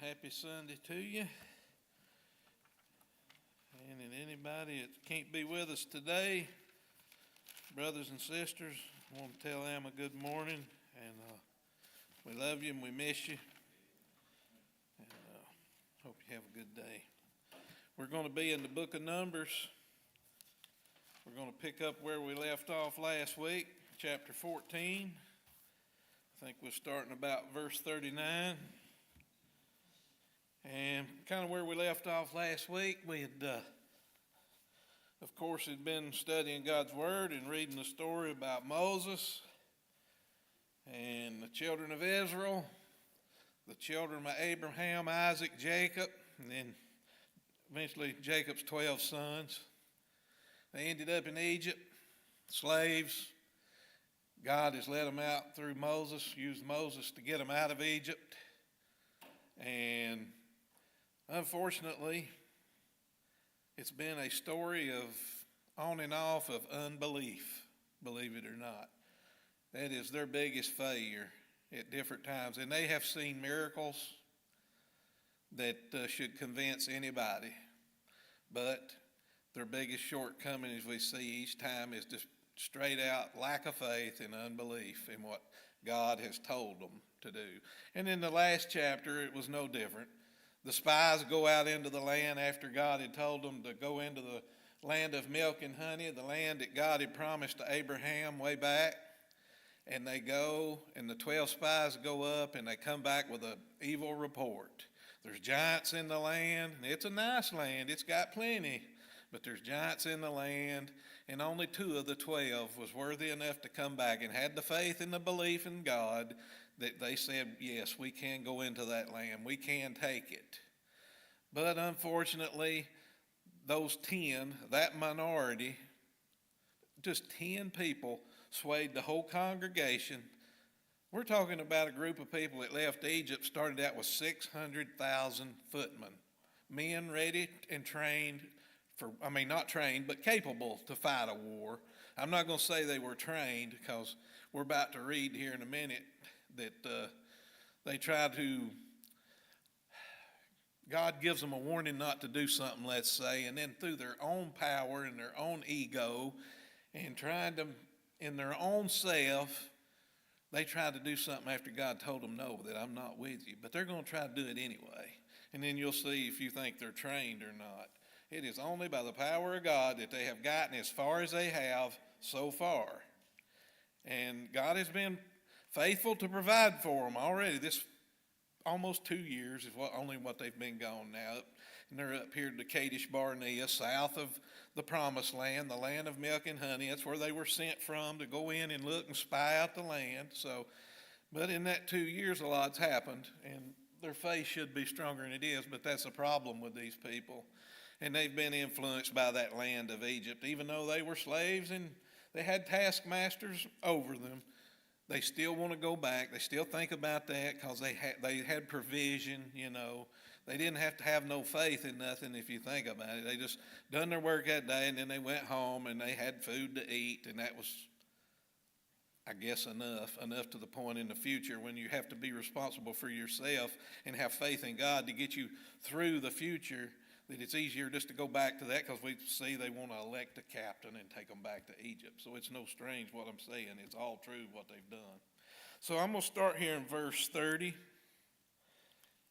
Happy Sunday to you. And anybody that can't be with us today, brothers and sisters, I want to tell them a good morning. And we love you and we miss you. And hope you have a good day. We're going to be in the book of Numbers. We're going to pick up where we left off last week, chapter 14. I think we're starting about verse 39. And kind of where we left off last week, we had, of course, had been studying God's Word and reading the story about Moses and the children of Israel, the children of Abraham, Isaac, Jacob, and then eventually Jacob's 12 sons. They ended up in Egypt, slaves. God has led them out through Moses, used Moses to get them out of Egypt. And unfortunately, it's been a story of on and off of unbelief, believe it or not. That is their biggest failure at different times. And they have seen miracles that should convince anybody. But their biggest shortcoming, as we see each time, is just straight out lack of faith and unbelief in what God has told them to do. And in the last chapter, it was no different. The spies go out into the land after God had told them to go into the land of milk and honey, the land that God had promised to Abraham way back. And they go, and the 12 spies go up, and they come back with an evil report. There's giants in the land, and it's a nice land. It's got plenty, but there's giants in the land, and only 2 of the 12 was worthy enough to come back and had the faith and the belief in God that they said, yes, we can go into that land. We can take it. But unfortunately, those 10, that minority, just 10 people swayed the whole congregation. We're talking about a group of people that left Egypt, started out with 600,000 footmen, men ready and trained not trained, but capable to fight a war. I'm not going to say they were trained because we're about to read here in a minute that they try to, God gives them a warning not to do something, let's say, and then through their own power and their own ego and trying to, in their own self, they try to do something after God told them, no, that I'm not with you. But they're going to try to do it anyway. And then you'll see if you think they're trained or not. It is only by the power of God that they have gotten as far as they have so far. And God has been faithful to provide for them already. This almost 2 years is only what they've been gone now. And they're up here to Kadesh Barnea, south of the Promised Land, the land of milk and honey. That's where they were sent from to go in and look and spy out the land. But in that 2 years, a lot's happened, and their faith should be stronger than it is. But that's a problem with these people. And they've been influenced by that land of Egypt. Even though they were slaves and they had taskmasters over them, they still want to go back. They still think about that because they had provision, you know. They didn't have to have no faith in nothing if you think about it. They just done their work that day, and then they went home, and they had food to eat, and that was, I guess, enough to the point in the future when you have to be responsible for yourself and have faith in God to get you through the future, that it's easier just to go back to that because we see they want to elect a captain and take them back to Egypt. So it's no strange what I'm saying. It's all true what they've done. So I'm going to start here in verse 30.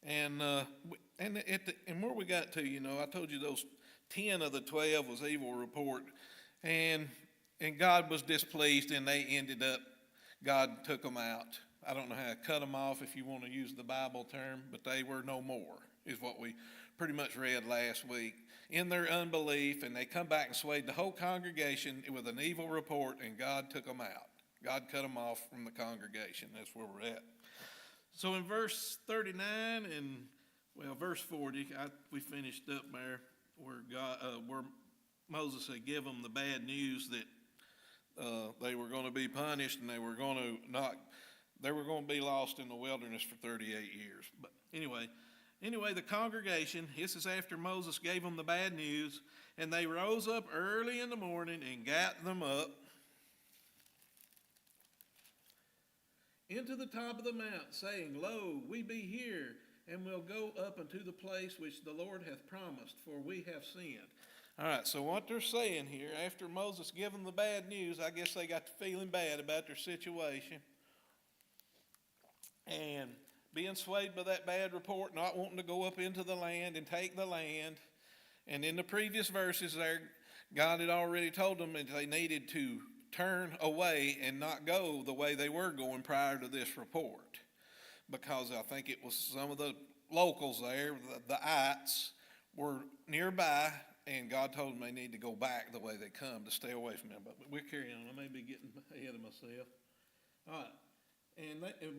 And where we got to, you know, I told you those 10 of the 12 was evil report. And God was displeased, and they ended up, God took them out. I don't know how to cut them off if you want to use the Bible term, but they were no more, is what we pretty much read last week. In their unbelief, and they come back and swayed the whole congregation with an evil report, and God took them out. God cut them off from the congregation. That's where we're at. So in verse 39 and, verse 40, we finished up there where Moses had given them the bad news that they were going to be punished and they were going to be lost in the wilderness for 38 years. But anyway, the congregation, this is after Moses gave them the bad news, and they rose up early in the morning and got them up into the top of the mount, saying, Lo, we be here. and will go up unto the place which the Lord hath promised, for we have sinned. All right, so what they're saying here, after Moses gave them the bad news, I guess they got to feeling bad about their situation. And being swayed by that bad report, not wanting to go up into the land and take the land. And in the previous verses there, God had already told them that they needed to turn away and not go the way they were going prior to this report. Because I think it was some of the locals there, the ites, were nearby, and God told them they need to go back the way they come to stay away from them. But we're carrying on. I may be getting ahead of myself. All right.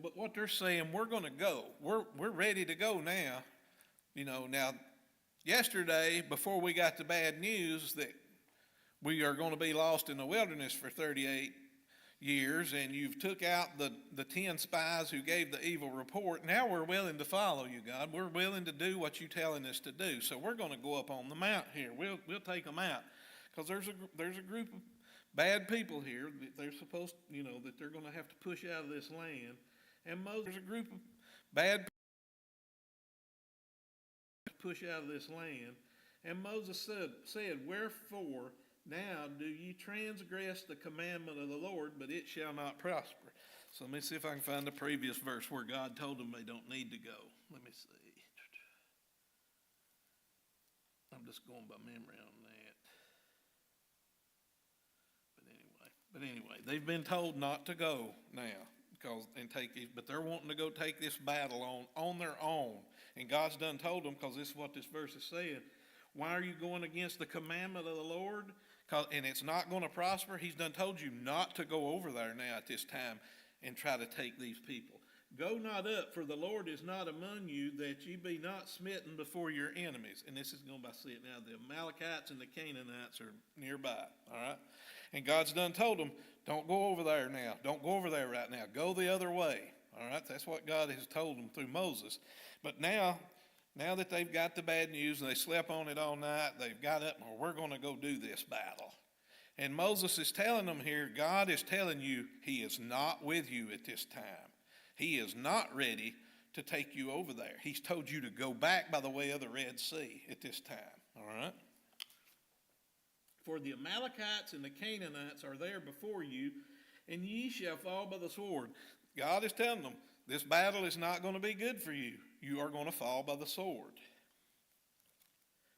But what they're saying, we're going to go. We're ready to go now. Now, yesterday, before we got the bad news that we are going to be lost in the wilderness for 38 years, and you've took out the 10 spies who gave the evil report. Now we're willing to follow you, God. We're willing to do what you're telling us to do. So we're going to go up on the mount here. We'll take them out, because there's a group of bad people here that they're supposed, that they're going to have to push out of this land. And there's a group of bad people to push out of this land. And Moses said, wherefore now do ye transgress the commandment of the Lord, but it shall not prosper. So let me see if I can find the previous verse where God told them they don't need to go. Let me see. I'm just going by memory on that. But anyway, they've been told not to go now, but they're wanting to go take this battle on their own. And God's done told them, because this is what this verse is saying. Why are you going against the commandment of the Lord? And it's not going to prosper. He's done told you not to go over there now at this time and try to take these people. Go not up, for the Lord is not among you, that ye be not smitten before your enemies. And this is going by see it now. The Amalekites and the Canaanites are nearby. All right. And God's done told them, don't go over there now. Don't go over there right now. Go the other way. All right. That's what God has told them through Moses. But now that they've got the bad news and they slept on it all night, they've got up, well, we're going to go do this battle. And Moses is telling them here, God is telling you he is not with you at this time. He is not ready to take you over there. He's told you to go back by the way of the Red Sea at this time. All right? For the Amalekites and the Canaanites are there before you, and ye shall fall by the sword. God is telling them, this battle is not going to be good for you. You are going to fall by the sword.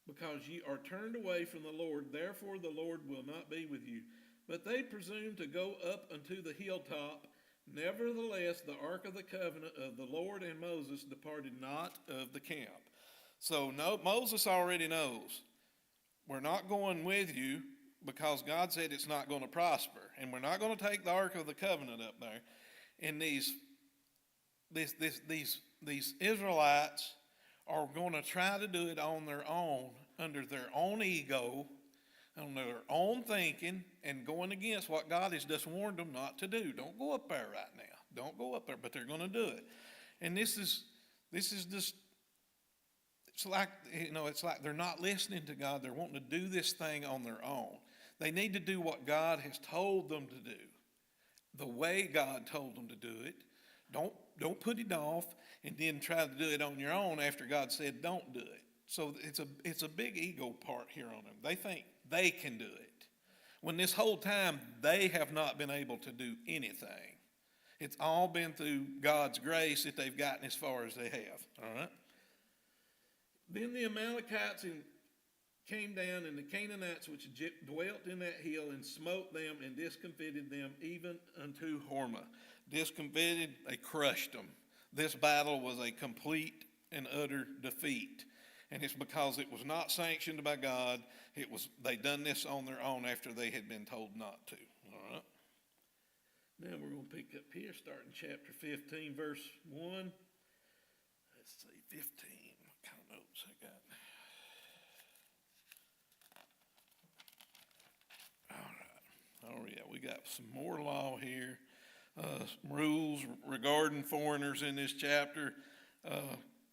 Because ye are turned away from the Lord, therefore the Lord will not be with you. But they presumed to go up unto the hilltop. Nevertheless, the ark of the covenant of the Lord and Moses departed not of the camp. So Moses already knows, we're not going with you because God said it's not going to prosper. And we're not going to take the ark of the covenant up there. And these Israelites are going to try to do it on their own, under their own ego, on their own thinking, and going against what God has just warned them not to do. Don't go up there right now. Don't go up there, but they're going to do it. And this is just, it's like they're not listening to God. They're wanting to do this thing on their own. They need to do what God has told them to do, the way God told them to do it. Don't put it off and then try to do it on your own after God said don't do it. So it's a big ego part here on them. They think they can do it, when this whole time they have not been able to do anything. It's all been through God's grace that they've gotten as far as they have. All right. Then the Amalekites came down, and the Canaanites which dwelt in that hill, and smote them and discomfited them even unto Hormah. Discomfited, they crushed them. This battle was a complete and utter defeat. And it's because it was not sanctioned by God. They done this on their own after they had been told not to. All right. Now we're going to pick up here, starting chapter 15, verse 1. Let's see, 15. What kind of notes I got? All right. Oh, yeah, we got some more law here. Rules regarding foreigners in this chapter.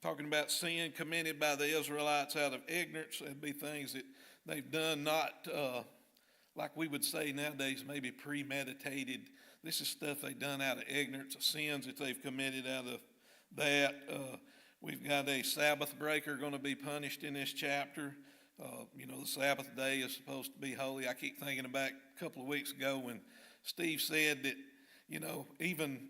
Talking about sin committed by the Israelites out of ignorance. That'd be things that they've done not, like we would say nowadays, maybe premeditated. This is stuff they've done out of ignorance, of sins that they've committed out of that. We've got a Sabbath breaker going to be punished in this chapter. The Sabbath day is supposed to be holy. I keep thinking back a couple of weeks ago when Steve said that, even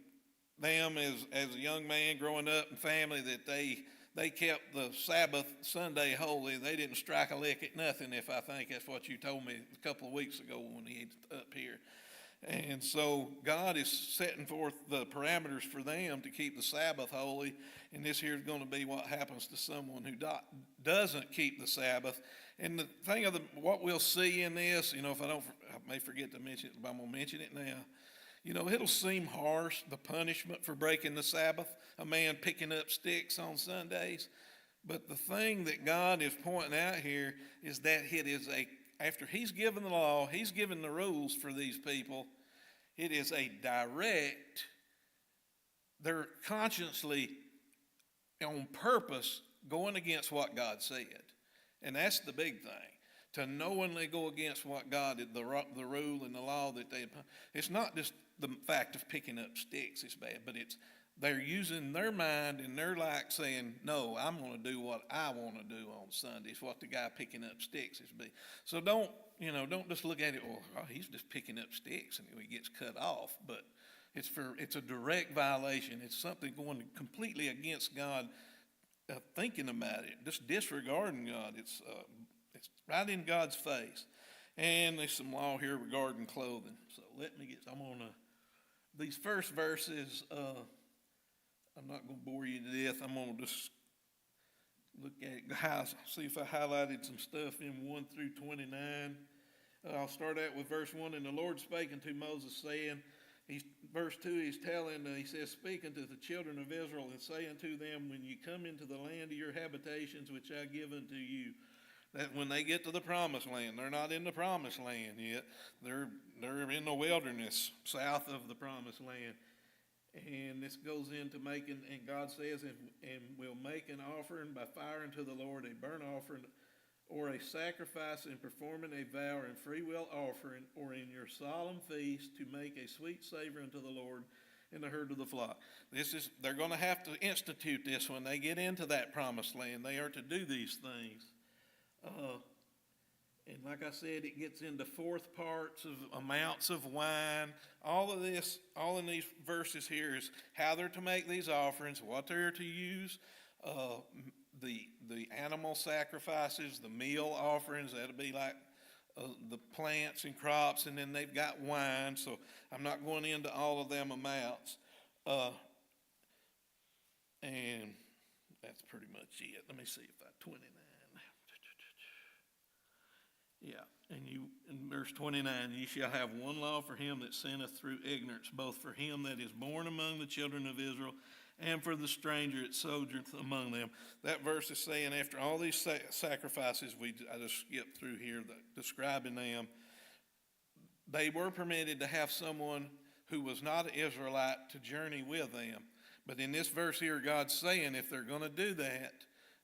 them as a young man growing up in family, that they kept the Sabbath Sunday holy. They didn't strike a lick at nothing, if I think that's what you told me a couple of weeks ago when he's up here. And so God is setting forth the parameters for them to keep the Sabbath holy. And this here is going to be what happens to someone who doesn't keep the Sabbath. And the thing of what we'll see in this, if I may forget to mention it, but I'm going to mention it now. It'll seem harsh, the punishment for breaking the Sabbath, a man picking up sticks on Sundays. But the thing that God is pointing out here is that it is after he's given the law, he's given the rules for these people, it is a direct, they're consciously, on purpose, going against what God said. And that's the big thing. To knowingly go against what God did, the rule and the law that it's not just the fact of picking up sticks is bad, but they're using their mind and they're like saying, no, I'm going to do what I want to do on Sundays, what the guy picking up sticks is be. So don't just look at it, he's just picking up sticks and he gets cut off. But it's a direct violation. It's something going completely against God, thinking about it, just disregarding God. It's right in God's face. And there's some law here regarding clothing. So these first verses, I'm not going to bore you to death. I'm going to just look at it. See if I highlighted some stuff in 1 through 29. I'll start out with verse 1. And the Lord spake unto Moses, saying, verse 2, he says, speak unto the children of Israel, and say unto them, when you come into the land of your habitations, which I give unto you, that when they get to the promised land, they're not in the promised land yet. They're in the wilderness south of the promised land. And this goes into making, and God says, and will make an offering by fire unto the Lord, a burnt offering, or a sacrifice in performing a vow and freewill offering, or in your solemn feast to make a sweet savor unto the Lord in the herd of the flock. They're going to have to institute this when they get into that promised land. They are to do these things. And like I said, it gets into fourth parts of amounts of wine. All of this, all in these verses here is how they're to make these offerings, what they're to use, the animal sacrifices, the meal offerings. That'll be like the plants and crops, and then they've got wine. So I'm not going into all of them amounts. And that's pretty much it. Let me see if I 29. Yeah, and in verse 29, ye shall have one law for him that sinneth through ignorance, both for him that is born among the children of Israel, and for the stranger that sojourneth among them. That verse is saying after all these sacrifices, I just skipped through here, describing them, they were permitted to have someone who was not an Israelite to journey with them. But in this verse here, God's saying if they're going to do that,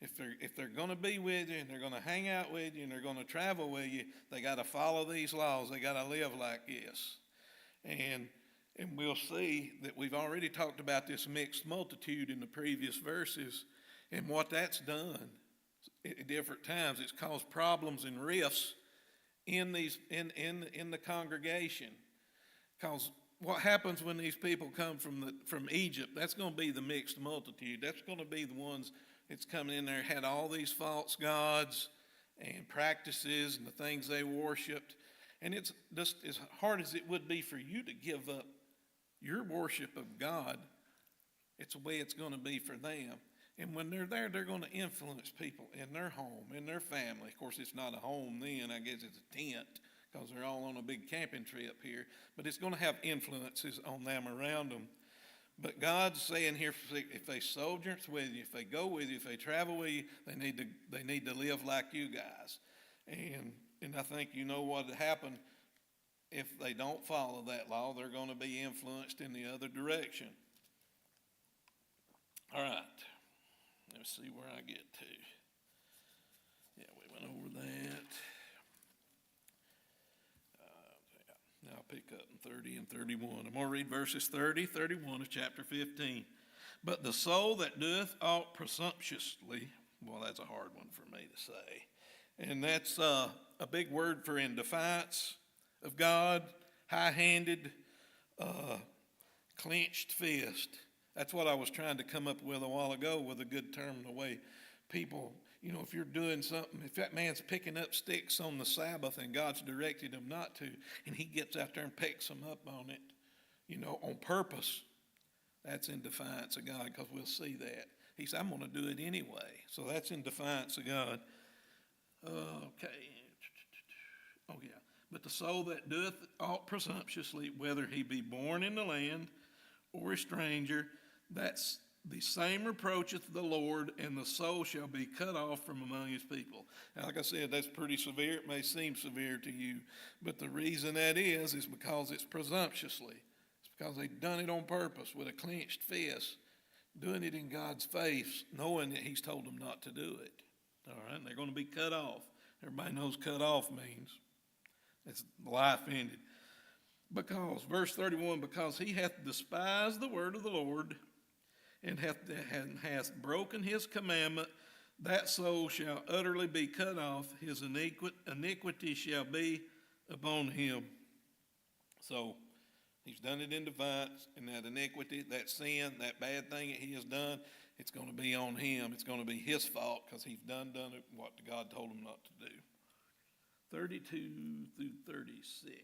if they're going to be with you and they're going to hang out with you and they're going to travel with you, they got to follow these laws. They got to live like this. And we'll see that we've already talked about this mixed multitude in the previous verses and what that's done at different times. It's caused problems and rifts in the congregation. Because what happens when these people come from Egypt, that's going to be the mixed multitude. That's going to be the ones that's coming in there, had all these false gods and practices and the things they worshipped. And it's just as hard as it would be for you to give up your worship of God, it's the way it's going to be for them. And when they're there, they're going to influence people in their home, in their family. Of course, it's not a home then. I guess it's a tent because they're all on a big camping trip here. But it's going to have influences on them around them. But God's saying here, if they sojourn with you, if they go with you, if they travel with you, they need to live like you guys. And I think you know what would happen if they don't follow that law. They're going to be influenced in the other direction. All right. Let's see where I get to. Yeah, we went over that. Now I'll pick up in 30 and 31. I'm going to read verses 30, 31 of chapter 15. But the soul that doeth aught presumptuously, well, that's a hard one for me to say. And that's a big word for in defiance of God, high-handed, clenched fist. That's what I was trying to come up with a while ago with a good term, the way people, if you're doing something, if that man's picking up sticks on the Sabbath and God's directed him not to, and he gets out there and picks them up on it, on purpose, that's in defiance of God, because we'll see that. He said, I'm going to do it anyway. So that's in defiance of God. Okay. Oh, yeah. But the soul that doeth aught presumptuously, whether he be born in the land or a stranger, that's the same reproacheth the Lord, and the soul shall be cut off from among his people. Now, like I said, that's pretty severe. It may seem severe to you, but the reason that is because it's presumptuously. It's because they've done it on purpose with a clenched fist, doing it in God's face, knowing that he's told them not to do it. All right, and they're going to be cut off. Everybody knows cut off means. It's life ended. Because, verse 31, because he hath despised the word of the Lord, and hath broken his commandment, that soul shall utterly be cut off. His iniquity shall be upon him. So, he's done it in defiance, and that iniquity, that sin, that bad thing that he has done, it's going to be on him. It's going to be his fault, because he's done it what God told him not to do. 32 through 36.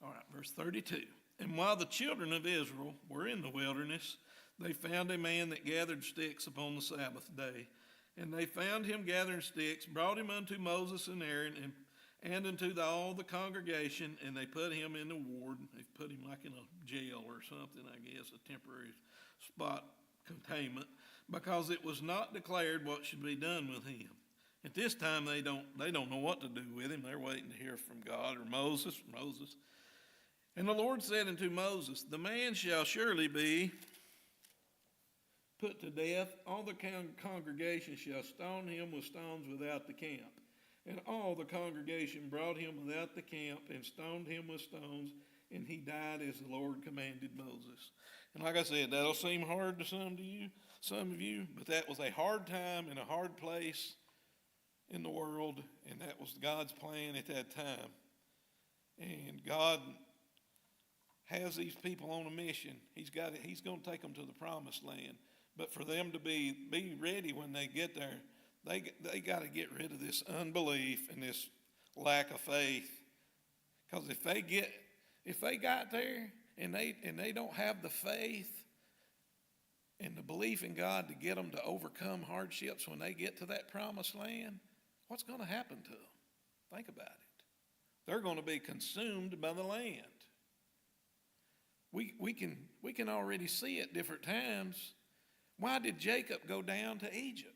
All right, verse 32. And while the children of Israel were in the wilderness, they found a man that gathered sticks upon the Sabbath day. And they found him gathering sticks, brought him unto Moses and Aaron, and unto all the congregation, and they put him in the ward. They put him like in a jail or something, I guess, a temporary spot containment, because it was not declared what should be done with him. At this time, they don't know what to do with him. They're waiting to hear from God or Moses. And the Lord said unto Moses, the man shall surely be put to death. All the congregation shall stone him with stones without the camp. And all the congregation brought him without the camp and stoned him with stones, and he died as the Lord commanded Moses. And like I said, that'll seem hard to some of you, but that was a hard time and a hard place in the world, and that was God's plan at that time. And God has these people on a mission. He's going to take them to the promised land. But for them to be ready when they get there, they got to get rid of this unbelief and this lack of faith. Because if they got there and they don't have the faith and the belief in God to get them to overcome hardships when they get to that promised land, what's going to happen to them? Think about it. They're going to be consumed by the land. We can already see at different times. Why did Jacob go down to Egypt?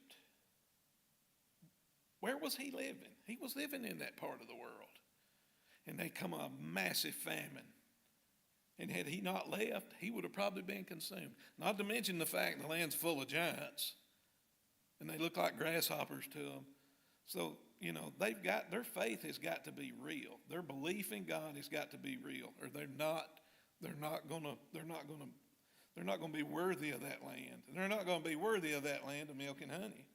Where was he living? He was living in that part of the world. And they come a massive famine. And had he not left, he would have probably been consumed. Not to mention the fact the land's full of giants. And they look like grasshoppers to them. So, their faith has got to be real. Their belief in God has got to be real, or they're not going to be worthy of that land. They're not going to be worthy of that land of milk and honey.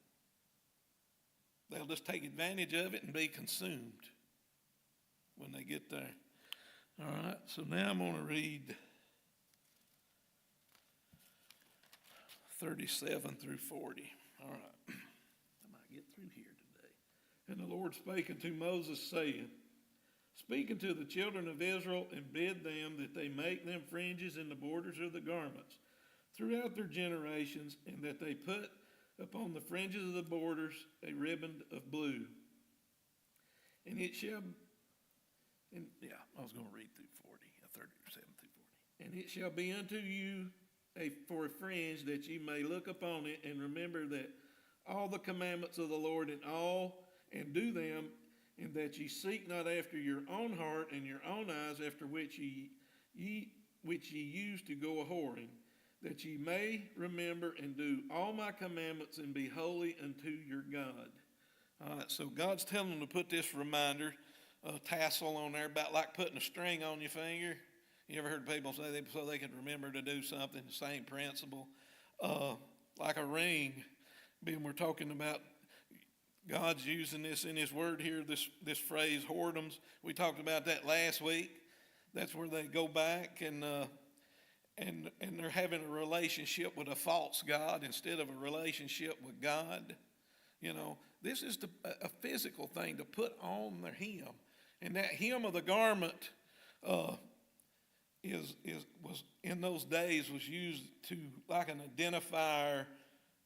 They'll just take advantage of it and be consumed when they get there. All right, so now I'm going to read 37 through 40. All right, I might get through here today. And the Lord spake unto Moses, saying, Speak unto the children of Israel, and bid them that they make them fringes in the borders of the garments throughout their generations, and that they put upon the fringes of the borders a riband of blue. And it shall, I was going to read through 37 through 40. And it shall be unto you for a fringe, that ye may look upon it, and remember that all the commandments of the Lord and do them, and that ye seek not after your own heart and your own eyes, after which ye used to go a-whoring, that ye may remember and do all my commandments and be holy unto your God. All right, so God's telling them to put this reminder tassel on there, about like putting a string on your finger. You ever heard people say so they could remember to do something? The same principle, like a ring. Being we're talking about God's using this in His Word here. This phrase whoredoms. We talked about that last week. That's where they go back and they're having a relationship with a false god instead of a relationship with God. You know, this is a physical thing to put on the hem, and that hem of the garment was in those days was used to like an identifier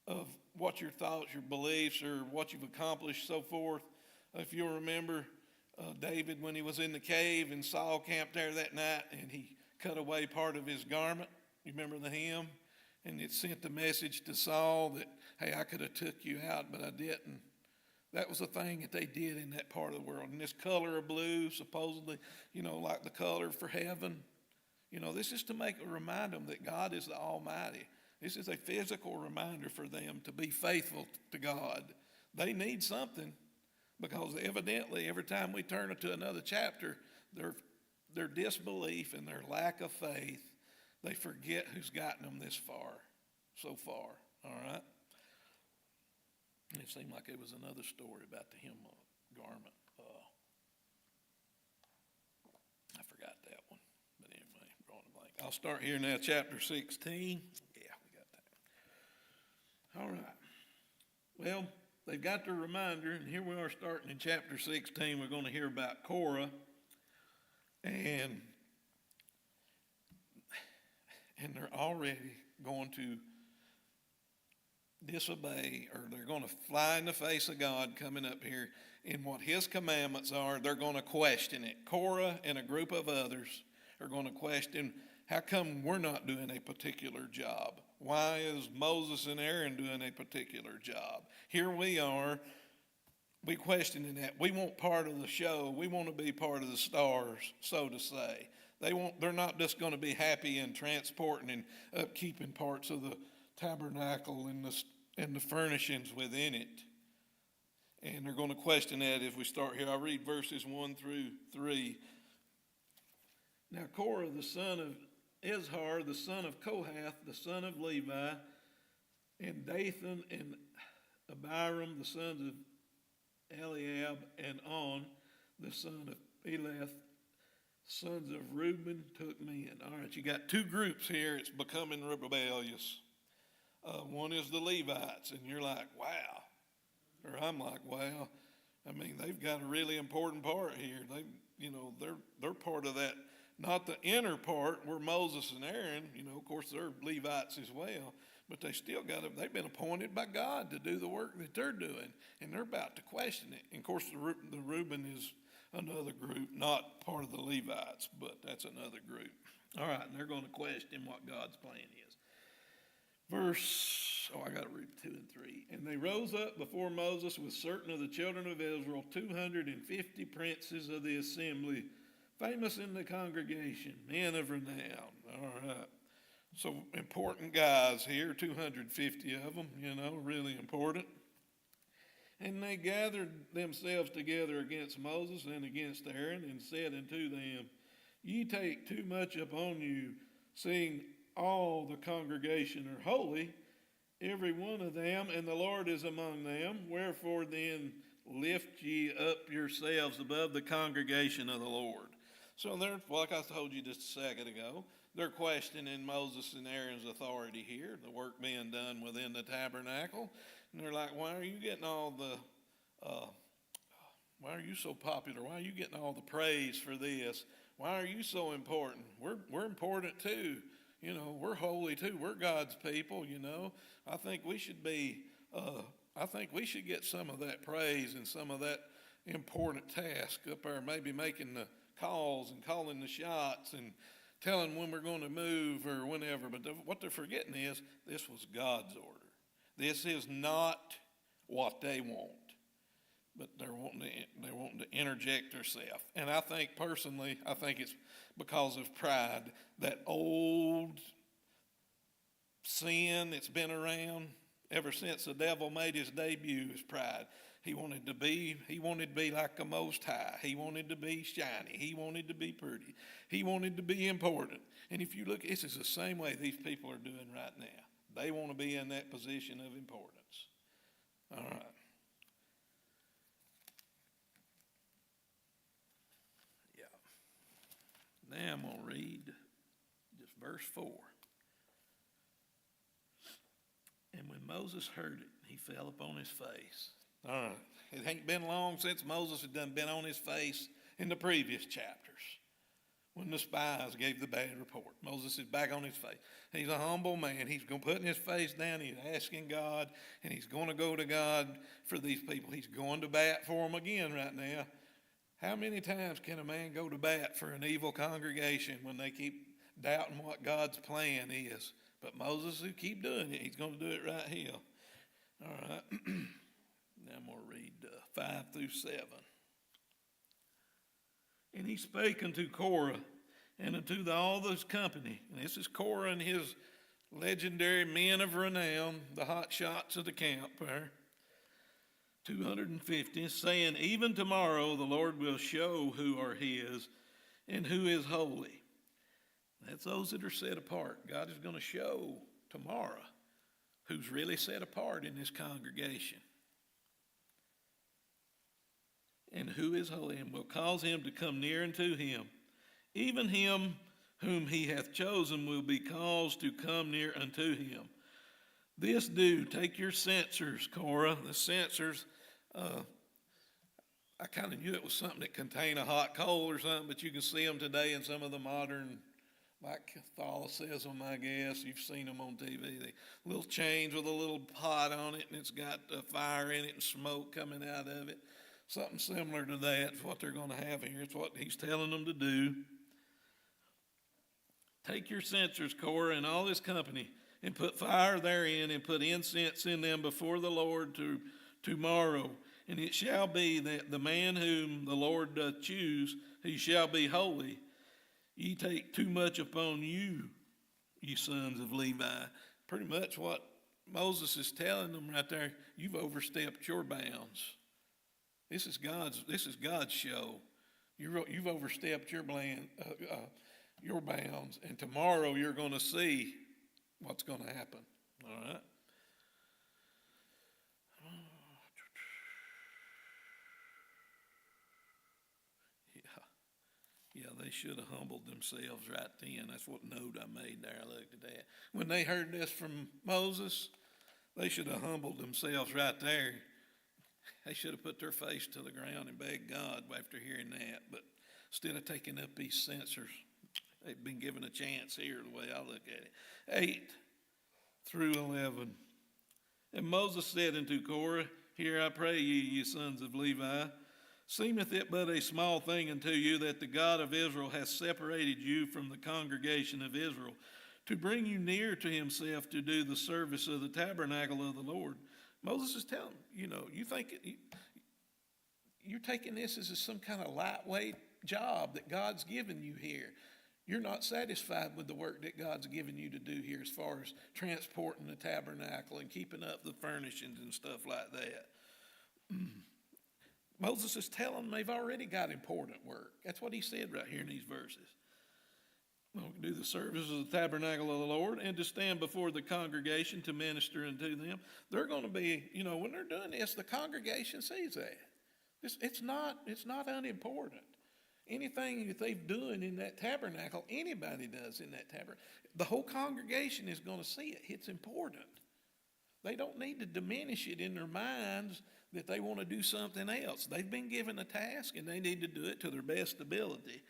of what your thoughts, your beliefs, or what you've accomplished, so forth. If you'll remember, David, when he was in the cave and Saul camped there that night, and he cut away part of his garment. You remember the hymn? And it sent the message to Saul that, hey, I could have took you out, but I didn't. That was a thing that they did in that part of the world. And this color of blue, supposedly, you know, like the color for heaven. You know, this is to remind them that God is the Almighty. This is a physical reminder for them to be faithful to God. They need something, because evidently every time we turn to another chapter, their disbelief and their lack of faith, they forget who's gotten them this far, so far, all right? And it seemed like it was another story about the hem garment. I forgot that one, but anyway, drawing a blank. I'll start here now, chapter 16. Yeah, we got that. All right. Well, they've got the reminder, and here we are starting in chapter 16. We're going to hear about Korah, and they're already going to disobey, or they're going to fly in the face of God coming up here. And what His commandments are, they're going to question it. Korah and a group of others are going to question, how come we're not doing a particular job? Why is Moses and Aaron doing a particular job? Here we are, we questioning that. We want part of the show. We want to be part of the stars, so to say. They're not just going to be happy in transporting and upkeeping parts of the tabernacle and the furnishings within it. And they're going to question that if we start here. I'll read verses 1 through 3. Now Korah, the son of Izhar, the son of Kohath, the son of Levi, and Dathan and Abiram, the sons of Eliab, and On, the son of Peleth, sons of Reuben, took men. All right, you got two groups here. It's becoming rebellious. One is the Levites, and you're like, wow. Or I'm like, wow. I mean, they've got a really important part here. They're part of that, not the inner part where Moses and Aaron, of course, they're Levites as well, but they've been appointed by God to do the work that they're doing, and they're about to question it. And of course, the Reuben is another group, not part of the Levites, but that's another group. All right, and they're going to question what God's plan is. I got to read 2 and 3. And they rose up before Moses with certain of the children of Israel, 250 princes of the assembly, famous in the congregation, men of renown. All right. So important guys here, 250 of them, really important. And they gathered themselves together against Moses and against Aaron, and said unto them, Ye take too much upon you, seeing all the congregation are holy, every one of them, and the Lord is among them. Wherefore then lift ye up yourselves above the congregation of the Lord. So they're, like I told you just a second ago, they're questioning Moses and Aaron's authority here, the work being done within the tabernacle. And they're like, why are you getting why are you so popular? Why are you getting all the praise for this? Why are you so important? We're important too. We're holy too. We're God's people, I think we should get some of that praise and some of that important task up there, maybe making the calls and calling the shots and telling when we're going to move or whenever. But what they're forgetting is this was God's order. This is not what they want, but they're wanting to interject themselves. And I think personally, it's because of pride. That old sin that's been around, ever since the devil made his debut, is pride. He wanted to be like the Most High. He wanted to be shiny. He wanted to be pretty. He wanted to be important. And if you look, this is the same way these people are doing right now. They want to be in that position of importance. All right. Yeah. Now I'm going to read just verse 4. And when Moses heard it, he fell upon his face. All right. It ain't been long since Moses had been on his face in the previous chapters when the spies gave the bad report. Moses is back on his face. He's a humble man. He's going to put his face down. He's asking God, and he's going to go to God for these people. He's going to bat for them again right now. How many times can a man go to bat for an evil congregation when they keep doubting what God's plan is? But Moses will keep doing it. He's going to do it right here. All right. Now I'm going to read 5 through 7. And he spake unto Korah and unto all this company. And this is Korah and his legendary men of renown, the hot shots of the camp there. 250, saying, even tomorrow the Lord will show who are his and who is holy. That's those that are set apart. God is going to show tomorrow who's really set apart in this congregation. And who is holy, and will cause him to come near unto him. Even him whom he hath chosen will be caused to come near unto him. This do, take your censers, Korah. The censers, I kind of knew it was something that contained a hot coal or something, but you can see them today in some of the modern, like Catholicism, I guess. You've seen them on TV. They little chains with a little pot on it, and it's got fire in it and smoke coming out of it. Something similar to that is what they're going to have here. It's what he's telling them to do. Take your censers, Korah, and all his company, and put fire therein, and put incense in them before the Lord tomorrow. And it shall be that the man whom the Lord doth choose, he shall be holy. Ye take too much upon you, ye sons of Levi. Pretty much what Moses is telling them right there. You've overstepped your bounds. This is God's show. You've overstepped your bounds, and tomorrow you're going to see what's going to happen. All right. Yeah, they should have humbled themselves right then. That's what note I made there. I looked at that. When they heard this from Moses, they should have humbled themselves right there. They should have put their face to the ground and begged God after hearing that. But instead of taking up these censers, they've been given a chance here the way I look at it. 8 through 11. And Moses said unto Korah, hear I pray ye sons of Levi, seemeth it but a small thing unto you that the God of Israel hath separated you from the congregation of Israel, to bring you near to himself to do the service of the tabernacle of the Lord. Moses is telling them, you think you're taking this as some kind of lightweight job that God's given you here. You're not satisfied with the work that God's given you to do here as far as transporting the tabernacle and keeping up the furnishings and stuff like that. Moses is telling them they've already got important work. That's what he said right here in these verses. Do the service of the tabernacle of the Lord, and to stand before the congregation to minister unto them. They're going to be, when they're doing this, the congregation sees that. It's not unimportant. Anything that they're doing in that tabernacle, anybody does in that tabernacle, the whole congregation is going to see it. It's important. They don't need to diminish it in their minds that they want to do something else. They've been given a task, and they need to do it to their best ability.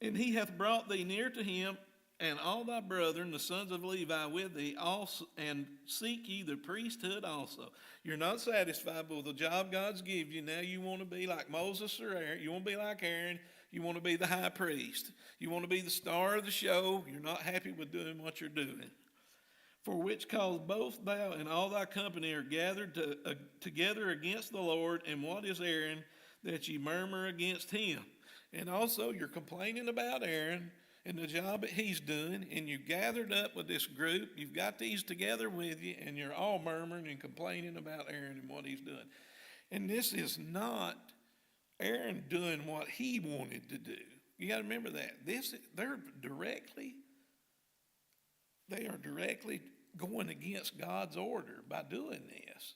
And he hath brought thee near to him, and all thy brethren, the sons of Levi, with thee, also, and seek ye the priesthood also. You're not satisfied with the job God's given you. Now you want to be like Moses or Aaron. You want to be like Aaron. You want to be the high priest. You want to be the star of the show. You're not happy with doing what you're doing. For which cause both thou and all thy company are gathered together against the Lord, and what is Aaron, that ye murmur against him? And also you're complaining about Aaron, and the job that he's doing, and you gathered up with this group, you've got these together with you, and you're all murmuring and complaining about Aaron and what he's doing. And this is not Aaron doing what he wanted to do. You got to remember that. They are directly going against God's order by doing this.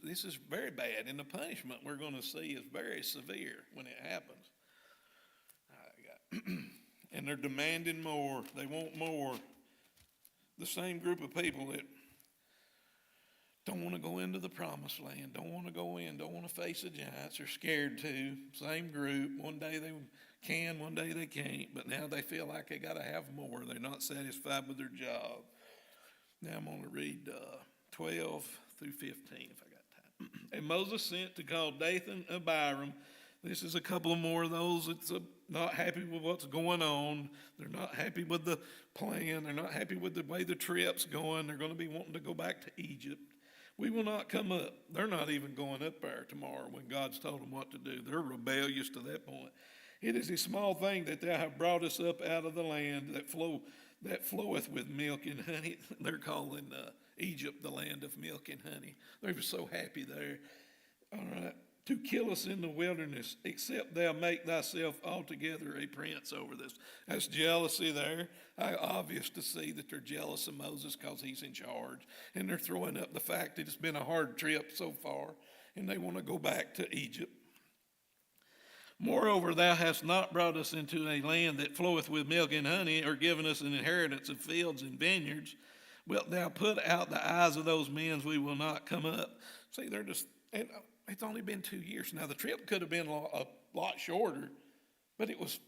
This is very bad, and the punishment we're going to see is very severe when it happens. And they're demanding more. They want more. The same group of people that don't want to go into the promised land, don't want to go in, don't want to face the giants, are scared to. Same group. One day they can, one day they can't, but now they feel like they got to have more. They're not satisfied with their job. Now I'm going to read 12 through 15 if I got time. And Moses sent to call Dathan and Abiram. This is a couple of more of those that's not happy with what's going on. They're not happy with the plan. They're not happy with the way the trip's going. They're going to be wanting to go back to Egypt. We will not come up. They're not even going up there tomorrow when God's told them what to do. They're rebellious to that point. It is a small thing that thou have brought us up out of the land that floweth with milk and honey. They're calling Egypt the land of milk and honey. They were so happy there. All right. To kill us in the wilderness, except thou make thyself altogether a prince over this. That's jealousy there. Obvious to see that they're jealous of Moses because he's in charge. And they're throwing up the fact that it's been a hard trip so far, and they want to go back to Egypt. Moreover, thou hast not brought us into a land that floweth with milk and honey, or given us an inheritance of fields and vineyards. Wilt thou put out the eyes of those men, we will not come up. See, they're just... It's only been 2 years. Now, the trip could have been a lot shorter, but it was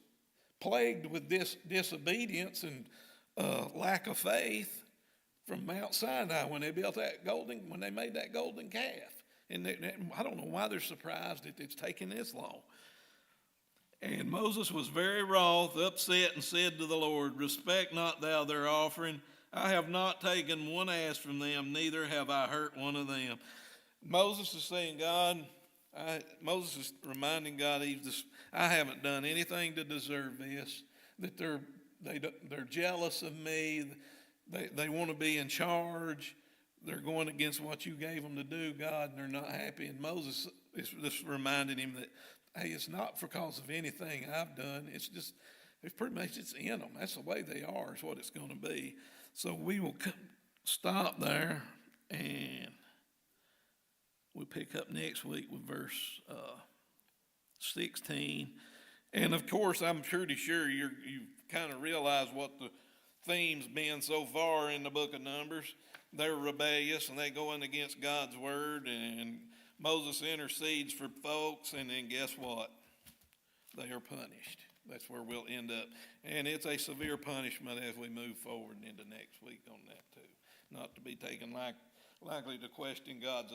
plagued with disobedience and lack of faith from Mount Sinai when they made that golden calf. And I don't know why they're surprised that it's taken this long. And Moses was very wroth, upset, and said to the Lord, respect not thou their offering. I have not taken one ass from them, neither have I hurt one of them. Moses is saying, Moses is reminding God, I haven't done anything to deserve this, that they're jealous of me, they want to be in charge, they're going against what you gave them to do, God, and they're not happy. And Moses is just reminding him that, hey, it's not because of anything I've done, it's pretty much it's in them. That's the way they are, is what it's going to be. So we will stop there, and we'll pick up next week with verse 16. And of course, I'm pretty sure you've kind of realized what the theme's been so far in the book of Numbers. They're rebellious and they go in against God's word, and Moses intercedes for folks, and then guess what? They are punished. That's where we'll end up. And it's a severe punishment as we move forward into next week on that too. Not to be taken likely to question God's authority.